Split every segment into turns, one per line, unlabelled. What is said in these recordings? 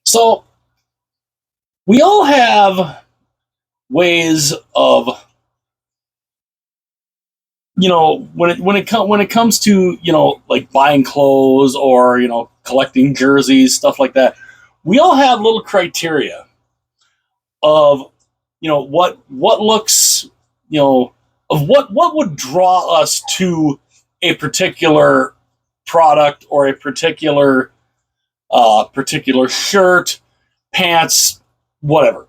So we all have ways of, when it comes to, like buying clothes or, collecting jerseys, stuff like that. We all have little criteria of, what looks, of what would draw us to a particular product or a particular shirt, pants, whatever.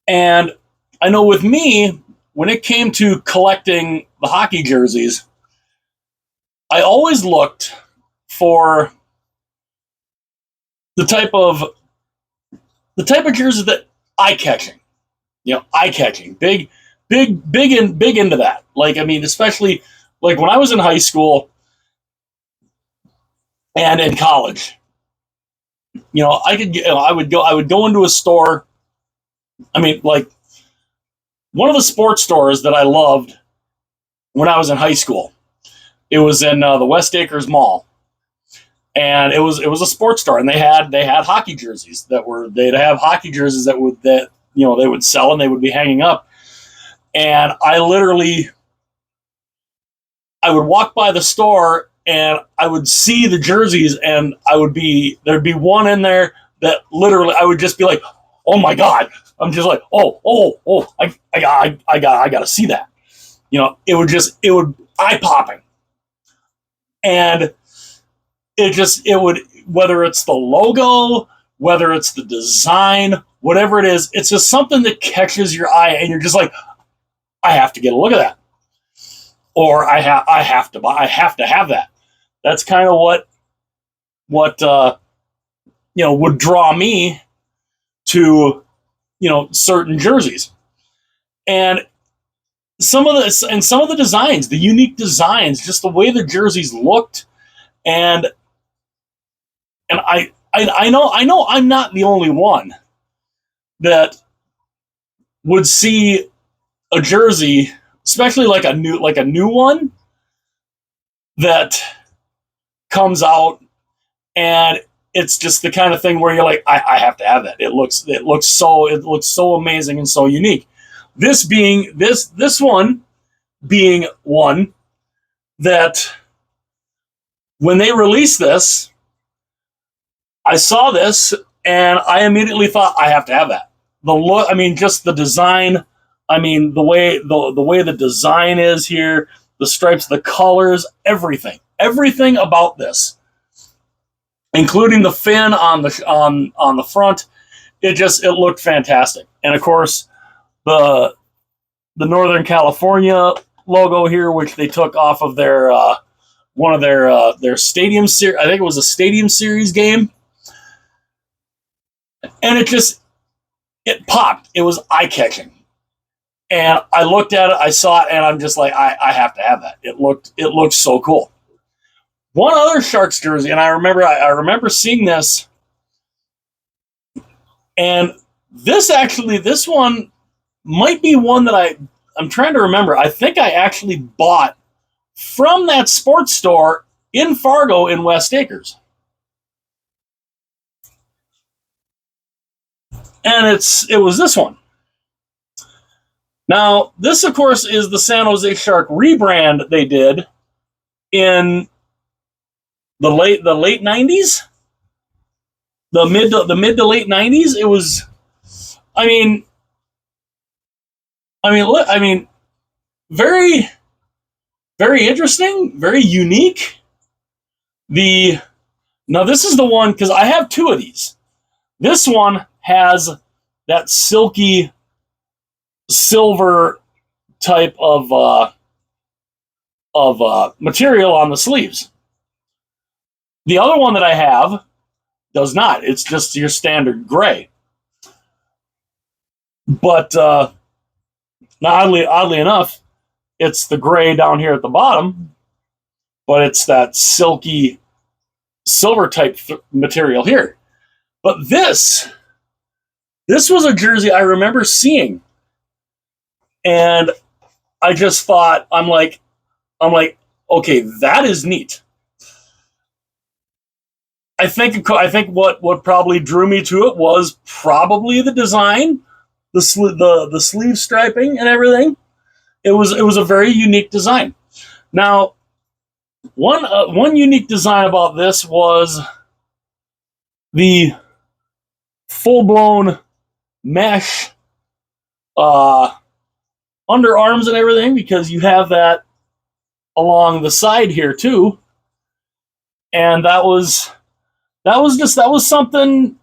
And I know with me, when it came to collecting the hockey jerseys, I always looked for the type of jerseys that eye catching. Eye catching. Big into that. Like, I mean, especially like when I was in high school and in college. I would go into a store. I mean, like one of the sports stores that I loved when I was in high school. It was in the West Acres Mall, and it was a sports store, and they had hockey jerseys they'd have hockey jerseys that they would sell and they would be hanging up, and I would walk by the store and I would see the jerseys, and there'd be one in there that literally I would just be like, oh my god. I'm just like, I gotta see that. It would eye popping. And it would, whether it's the logo, whether it's the design, whatever it is, it's just something that catches your eye, and you're just like, I have to get a look at that, or I have to have that. That's kind of what would draw me to certain jerseys, and some of the designs, the unique designs, just the way the jerseys looked, and I know I'm not the only one that would see a jersey, especially like a new one that comes out, and it's just the kind of thing where you're like, I have to have that. It looks so amazing and so unique. This one being one that when they released this, I saw this and I immediately thought, I have to have that. The look, I mean, just the design. I mean, the way the design is here, the stripes, the colors, everything about this, including the fin on the front. It looked fantastic, and of course the Northern California logo here, which they took off of their one of their stadium series. I think it was a stadium series game, and it popped. It was eye catching, and I looked at it, I saw it, and I'm just like, I have to have that. It looked so cool. One other Sharks jersey, and I remember seeing this, and this one might be one that I'm trying to remember. I think I actually bought from that sports store in Fargo in West Acres. And it was this one. Now, this of course is the San Jose Shark rebrand they did in the late 90s, the mid to late 90s. It was, I mean, very, very interesting, very unique. Now this is the one, because I have two of these. This one has that silky silver type of material on the sleeves. The other one that I have does not. It's just your standard gray. But oddly enough, it's the gray down here at the bottom, but it's that silky silver type material here. But this was a jersey I remember seeing, and I just thought, I'm like, okay, that is neat. I think what probably drew me to it was probably the design, the sleeve striping and everything. It was a very unique design. Now, one unique design about this was the full blown mesh underarms and everything, because you have that along the side here too, and that was something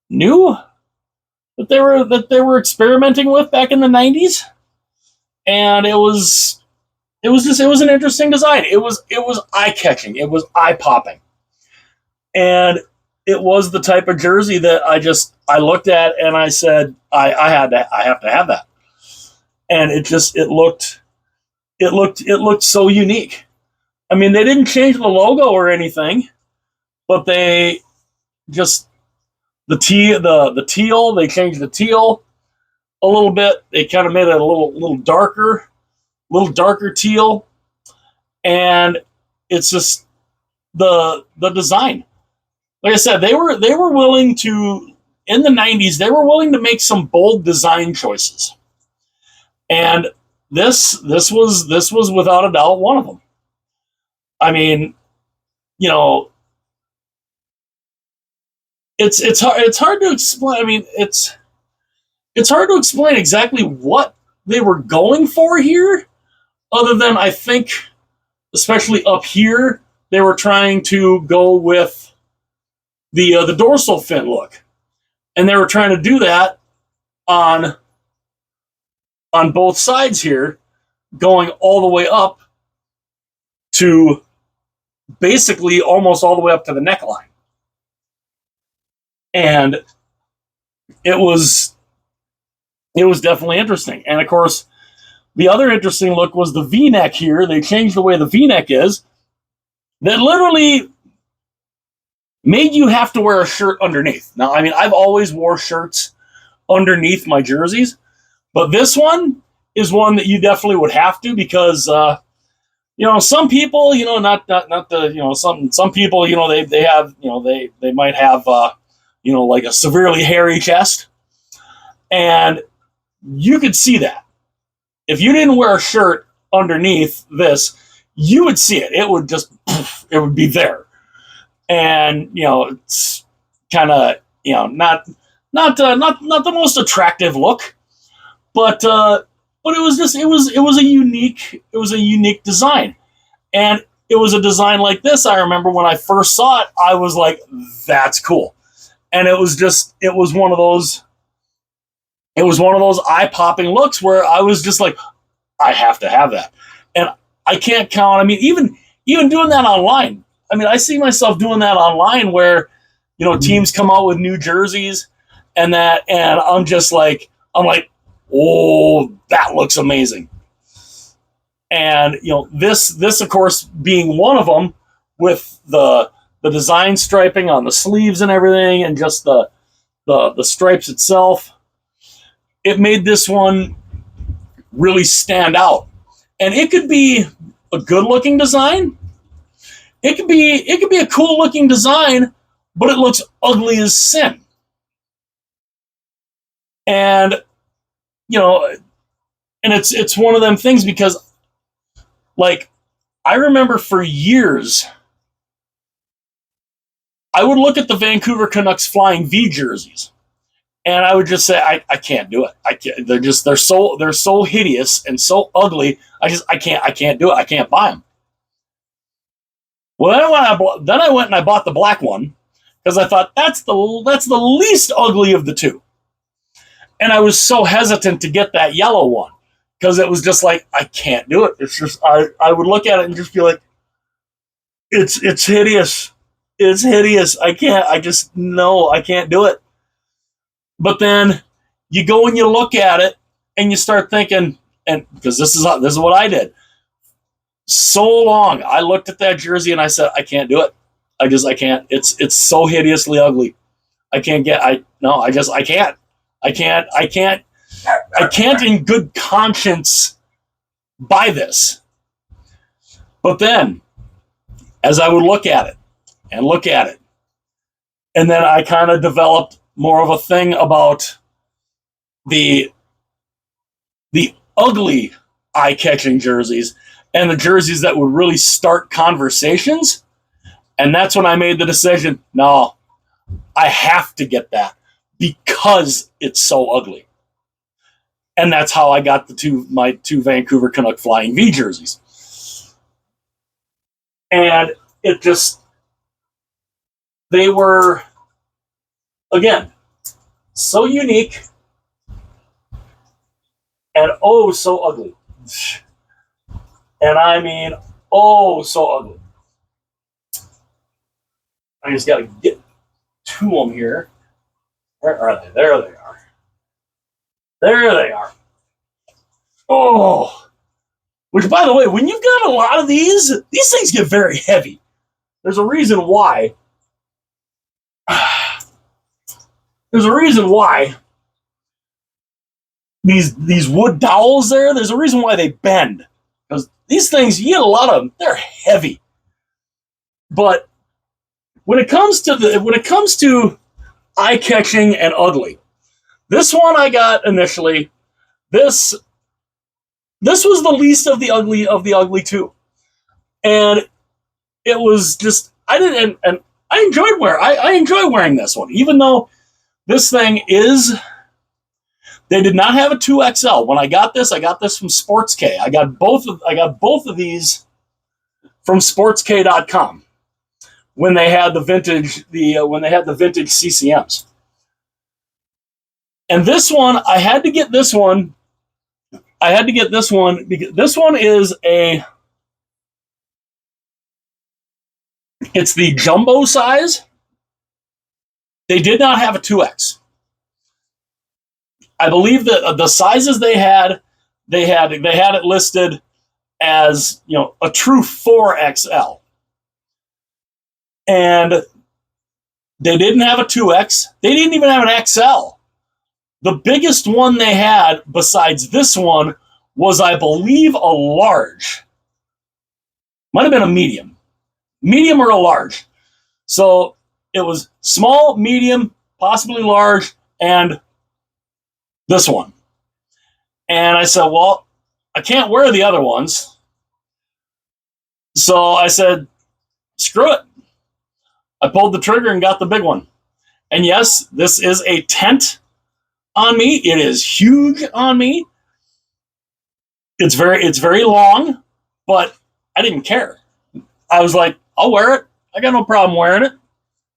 new that they were experimenting with back in the 90s, and it was an interesting design. It was eye catching. It was eye popping, and it was the type of jersey that I looked at and I said I have to have that, and it looked so unique. I mean, they didn't change the logo or anything, but they just the teal. They changed the teal a little bit. They kind of made it a little darker teal, and it's just the design. Like I said, they were willing to, in the 90s. They were willing to make some bold design choices, and this was without a doubt one of them. I mean, you know, it's hard to explain. I mean, it's hard to explain exactly what they were going for here, other than I think, especially up here, they were trying to go with the dorsal fin look, and they were trying to do that on both sides here, going all the way up to basically almost all the way up to the neckline. And it was definitely interesting. And of course, the other interesting look was the V-neck here. They changed the way the V-neck is. That literally made you have to wear a shirt underneath. Now, I mean, I've always wore shirts underneath my jerseys, but this one is one that you definitely would have to, because some people, not the, some people, they have, they might have, like a severely hairy chest, and you could see that. If you didn't wear a shirt underneath this, you would see it. It would just, it would be there. And, it's kind of, not the most attractive look, but it was just, it was a unique design. And it was a design like this. I remember when I first saw it, I was like, that's cool. And it was one of those eye-popping looks where I was just like, I have to have that. And I can't count. I mean, even doing that online. I mean, I see myself doing that online where, teams come out with new jerseys and I'm like, oh, that looks amazing. And, this of course being one of them, with the design striping on the sleeves and everything, and just the stripes itself, it made this one really stand out. And it could be a good looking design. It could be a cool looking design, but it looks ugly as sin. And and it's one of them things, because like, I remember for years I would look at the Vancouver Canucks Flying V jerseys, and I would just say, I can't do it. I can't. They're so hideous and so ugly. I can't do it. I can't buy them. Well, then I went and I bought the black one, because I thought that's the least ugly of the two. And I was so hesitant to get that yellow one, because it was just like, I can't do it. It's just, I would look at it and just be like, it's hideous. It's hideous. I can't do it. But then you go and you look at it and you start thinking, and because this is what I did. So long, I looked at that jersey and I said, I can't do it. I can't. It's so hideously ugly. I can't in good conscience buy this. But then, as I would look at it, And then I kind of developed more of a thing about the ugly eye-catching jerseys and the jerseys that would really start conversations. And that's when I made the decision, no, I have to get that because it's so ugly. And that's how I got my two Vancouver Canuck Flying V jerseys. And it just, they were, again, so unique and oh so ugly. And I mean, oh so ugly. I just got to get to them here. Where are they? There they are. There they are. Oh. Which, by the way, when you've got a lot of these things get very heavy. There's a reason why. There's a reason why these wood dowels there's a reason why they bend. Because these things, you get a lot of them, they're heavy. But when it comes to eye-catching and ugly, this one I got initially, this was the least of the ugly two. And it was just, I enjoy wearing this one, even though this thing they did not have a 2XL. When I got this from Sports K. I got both of these from sportsk.com when they had the vintage CCMs. And this one, I had to get this one because this one is it's the jumbo size. They did not have a 2X. I believe that the sizes they had it listed as, a true 4XL. And they didn't have a 2X. They didn't even have an XL. The biggest one they had besides this one was, I believe, a large. Might have been a medium. Medium or a large. So it was small, medium, possibly large, and this one. And I said, well, I can't wear the other ones. So I said, screw it. I pulled the trigger and got the big one. And yes, this is a tent on me. It is huge on me. It's very long, but I didn't care. I was like, I'll wear it. I got no problem wearing it.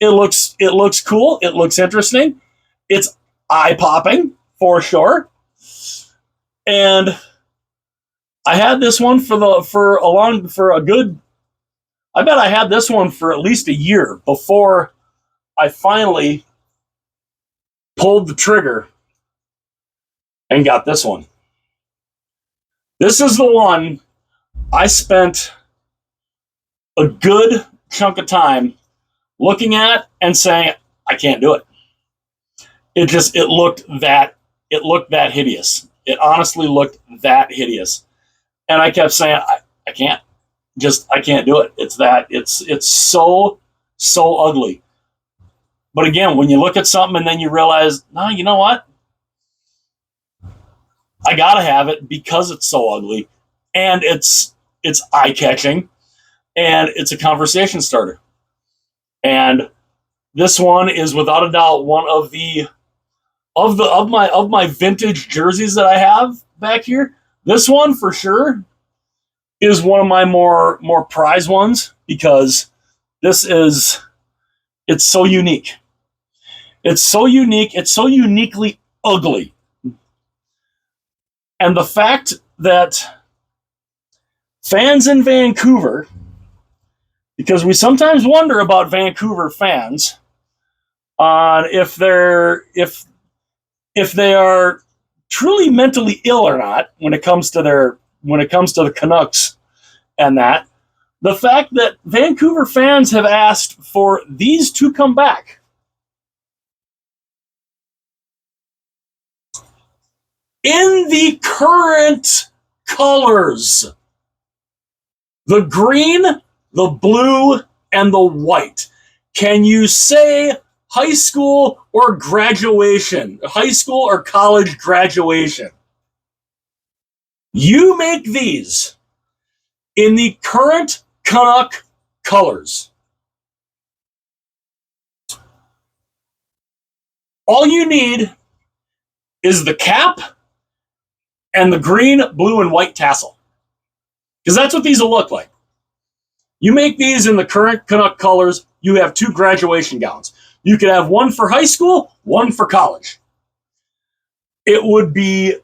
It looks cool. It looks interesting. It's eye-popping for sure. And I had this one I bet I had this one for at least a year before I finally pulled the trigger and got this one. This is the one I spent a good chunk of time looking at and saying, I can't do it. It looked that hideous. It honestly looked that hideous. And I kept saying, I can't. I can't do it. It's so ugly. But again, when you look at something and then you realize, no, you know what? I gotta have it because it's so ugly, and it's eye-catching, and it's a conversation starter. And this one is without a doubt one of my vintage jerseys that I have back here. This one for sure is one of my more prized ones because it's so unique. It's so unique. It's so uniquely ugly. And the fact that fans in Vancouver, because we sometimes wonder about Vancouver fans on if they are truly mentally ill or not when it comes to the Canucks and that, the fact that Vancouver fans have asked for these to come back. In the current colors, the green, the blue, and the white. Can you say high school or graduation, high school or college graduation. You make these in the current Canuck colors. All you need is the cap and the green, blue, and white tassel. Because that's what these will look like. You make these in the current Canuck colors, you have 2 graduation gowns. You could have one for high school, one for college. It would be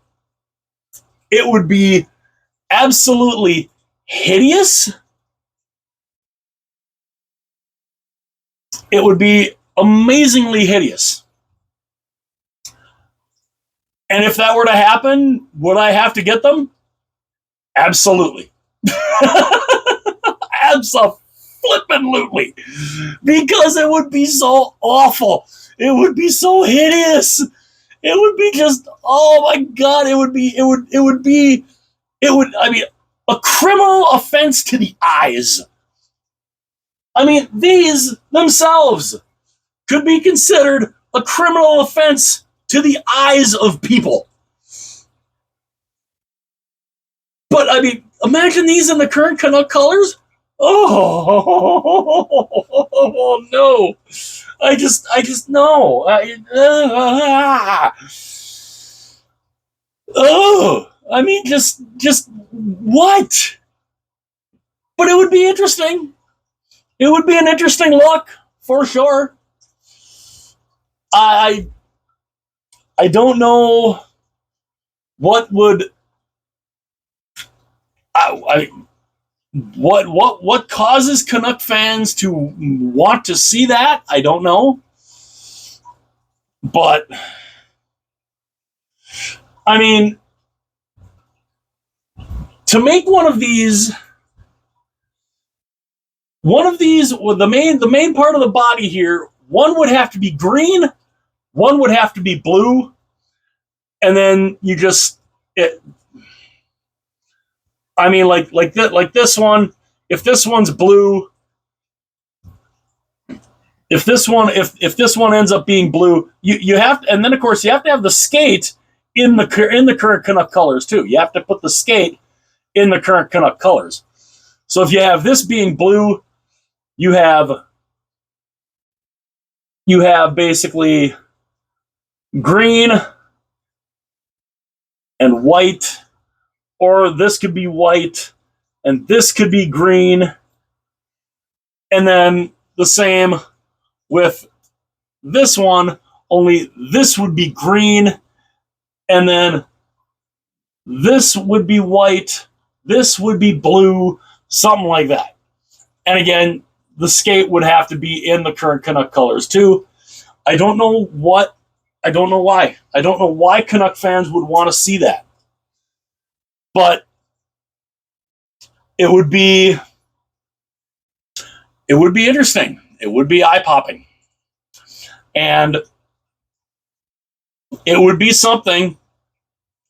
absolutely hideous. It would be amazingly hideous. And if that were to happen, would I have to get them? Absolutely. Absolutely. Because it would be so awful. It would be so hideous. It would be just, oh my God, I mean, a criminal offense to the eyes. I mean, these themselves could be considered a criminal offense to the eyes of people. But, I mean, imagine these in the current Canuck colors. Oh, no. I just, no. I mean, just, what? But it would be interesting. It would be an interesting look, for sure. I don't know what would what causes Canuck fans to want to see that. I don't know, but I mean, to make one of these, the main part of the body here, one would have to be green, one would have to be blue, and then you just I mean, like this one. If this one's blue, if this one ends up being blue, you have to, and then of course you have to have the skate in the current Canuck colors too. You have to put the skate in the current Canuck colors. So if you have this being blue, you have basically green and white, or this could be white and this could be green, and then the same with this one, only this would be green, and then this would be white, this would be blue, something like that. And again, the skate would have to be in the current Canuck colors too. I don't know why. I don't know why Canuck fans would want to see that. But it would be interesting. It would be eye-popping. And it would be something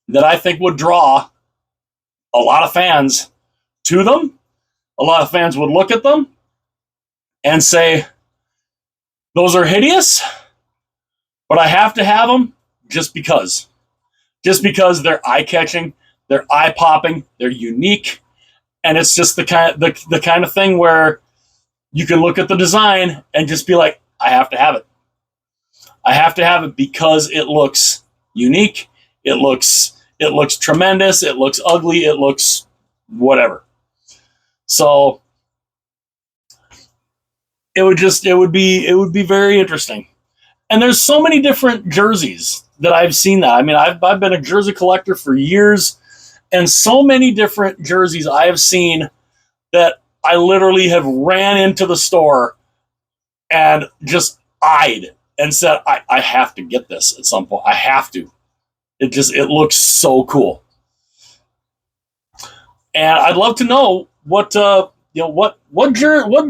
that I think would draw a lot of fans to them. A lot of fans would look at them and say, those are hideous, but I have to have them just because. Just because they're eye-catching, they're eye-popping, they're unique, and it's just the kind of thing where you can look at the design and just be like, I have to have it. I have to have it because it looks unique, it looks tremendous, it looks ugly, it looks whatever. So it would be very interesting. And there's so many different jerseys that I've seen that. I mean, I've been a jersey collector for years, and so many different jerseys I have seen that I literally have ran into the store and just eyed and said, I have to get this at some point. I have to. It looks so cool. And I'd love to know what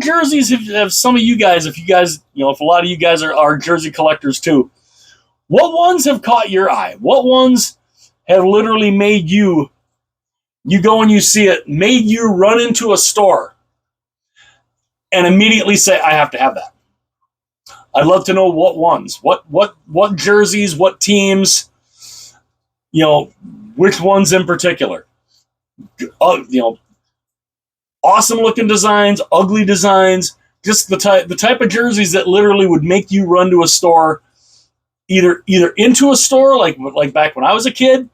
jerseys have some of you guys, if a lot of you guys are jersey collectors too, what ones have caught your eye? What ones have literally made you go and you see it, made you run into a store and immediately say, I have to have that. I'd love to know what ones, what jerseys, what teams, you know, which ones in particular. You know, awesome looking designs, ugly designs, just the type of jerseys that literally would make you run to a store, either into a store like back when I was a kid,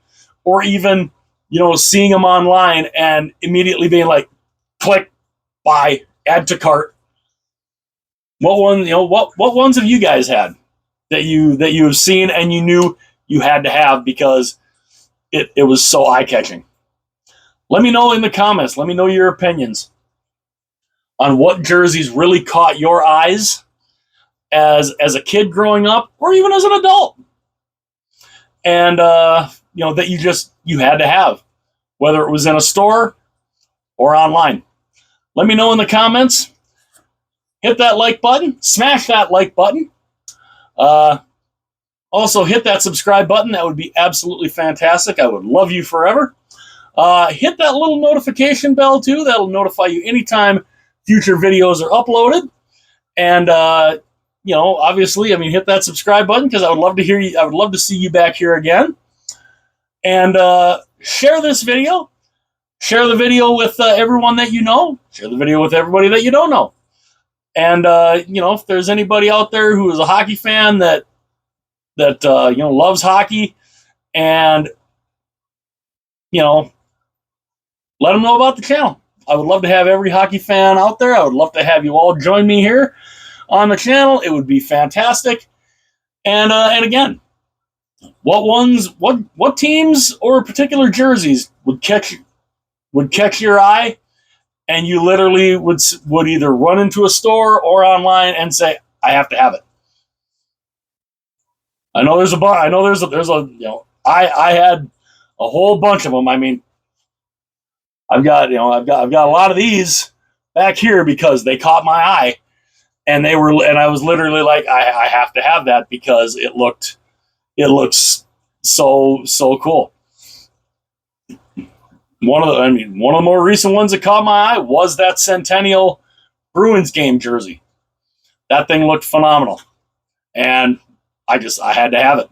or even, you know, seeing them online and immediately being like, click, buy, add to cart. What one, you know, what ones have you guys had that you have seen and you knew you had to have because it was so eye catching? Let me know in the comments. Let me know your opinions on what jerseys really caught your eyes as a kid growing up, or even as an adult, and you know, that you had to have, whether it was in a store or online. Let me know in the comments. Hit that like button. Smash that like button. Also, hit that subscribe button. That would be absolutely fantastic. I would love you forever. Hit that little notification bell too. That'll notify you anytime future videos are uploaded. And you know, obviously, I mean, hit that subscribe button because I would love to hear you. I would love to see you back here again. And share this video. Share the video with everyone that you know. Share the video with everybody that you don't know. And you know, if there's anybody out there who is a hockey fan that you know, loves hockey, and you know, let them know about the channel. I would love to have every hockey fan out there. I would love to have you all join me here on the channel. It would be fantastic. And again, what teams or particular jerseys would catch your eye, and you literally would either run into a store or online and say, I have to have it. I know there's a you know, I had a whole bunch of them. I mean, I've got a lot of these back here because they caught my eye, and I was literally like, I have to have that because it looks so cool. One of the more recent ones that caught my eye was that Centennial Bruins game jersey. That thing looked phenomenal, and I had to have it.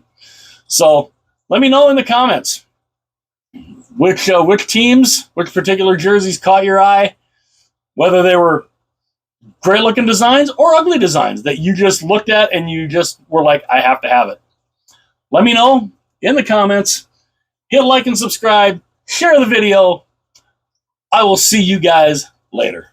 So let me know in the comments which teams, which particular jerseys caught your eye, whether they were great looking designs or ugly designs that you just looked at and you just were like, I have to have it. Let me know in the comments. Hit like and subscribe. Share the video. I will see you guys later.